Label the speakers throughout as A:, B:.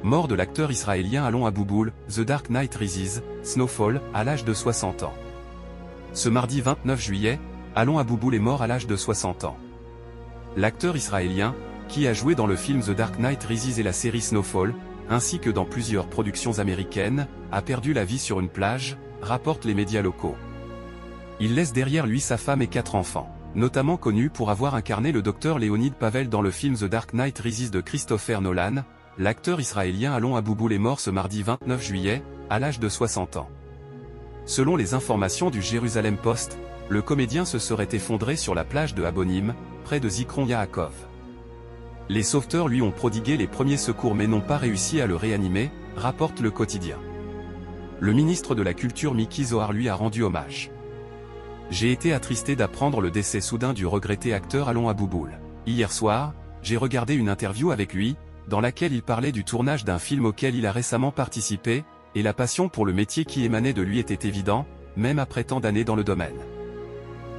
A: Mort de l'acteur israélien Alon Abouboul, The Dark Knight Rises, Snowfall, à l'âge de 60 ans. Ce mardi 29 juillet, Alon Abouboul est mort à l'âge de 60 ans. L'acteur israélien, qui a joué dans le film The Dark Knight Rises et la série Snowfall, ainsi que dans plusieurs productions américaines, a perdu la vie sur une plage, rapportent les médias locaux. Il laisse derrière lui sa femme et 4 enfants, notamment connus pour avoir incarné le docteur Leonid Pavel dans le film The Dark Knight Rises de Christopher Nolan. L'acteur israélien Alon Abouboul est mort ce mardi 29 juillet, à l'âge de 60 ans. Selon les informations du Jérusalem Post, le comédien se serait effondré sur la plage de Abonim, près de Zikron Yaakov. Les sauveteurs lui ont prodigué les premiers secours mais n'ont pas réussi à le réanimer, rapporte le quotidien. Le ministre de la Culture Miki Zohar lui a rendu hommage. J'ai été attristé d'apprendre le décès soudain du regretté acteur Alon Abouboul. Hier soir, j'ai regardé une interview avec lui, dans laquelle il parlait du tournage d'un film auquel il a récemment participé, et la passion pour le métier qui émanait de lui était évident, même après tant d'années dans le domaine.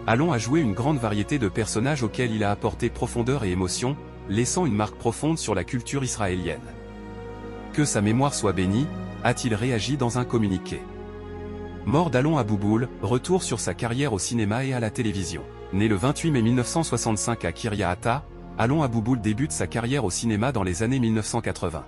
A: Alon a joué une grande variété de personnages auxquels il a apporté profondeur et émotion, laissant une marque profonde sur la culture israélienne. Que sa mémoire soit bénie, a-t-il réagi dans un communiqué. Mort d'Alon Abouboul, retour sur sa carrière au cinéma et à la télévision. Né le 28 mai 1965 à Kiryat Ata, Alon Abouboul débute sa carrière au cinéma dans les années 1980.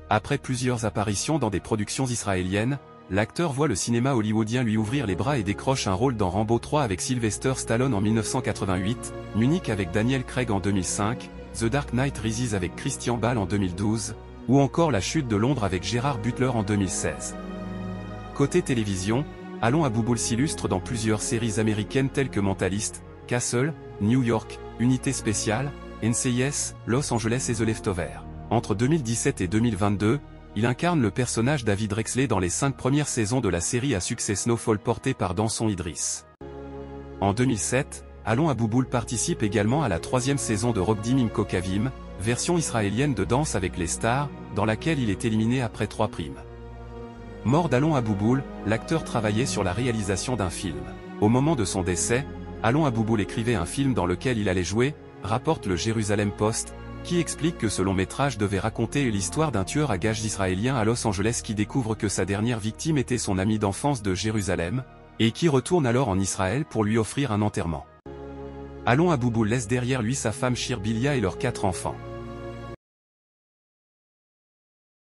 A: Après plusieurs apparitions dans des productions israéliennes, l'acteur voit le cinéma hollywoodien lui ouvrir les bras et décroche un rôle dans Rambo 3 avec Sylvester Stallone en 1988, Munich avec Daniel Craig en 2005, The Dark Knight Rises avec Christian Bale en 2012, ou encore La Chute de Londres avec Gérard Butler en 2016. Côté télévision, Alon Abouboul s'illustre dans plusieurs séries américaines telles que Mentalist, Castle, New York, Unité spéciale, NCIS, Los Angeles et The Leftovers. Entre 2017 et 2022, il incarne le personnage David Rexley dans les 5 premières saisons de la série à succès Snowfall portée par Danson Idriss. En 2007, Alon Abouboul participe également à la 3e saison de Rokdim im Kokavim, version israélienne de Danse avec les stars, dans laquelle il est éliminé après 3 primes. Mort d'Alon Abouboul, l'acteur travaillait sur la réalisation d'un film. Au moment de son décès, Alon Abouboul écrivait un film dans lequel il allait jouer, rapporte le Jérusalem Post, qui explique que ce long métrage devait raconter l'histoire d'un tueur à gages israélien à Los Angeles qui découvre que sa dernière victime était son ami d'enfance de Jérusalem, et qui retourne alors en Israël pour lui offrir un enterrement. Alon Abouboul laisse derrière lui sa femme Shir Bilia et leurs 4 enfants.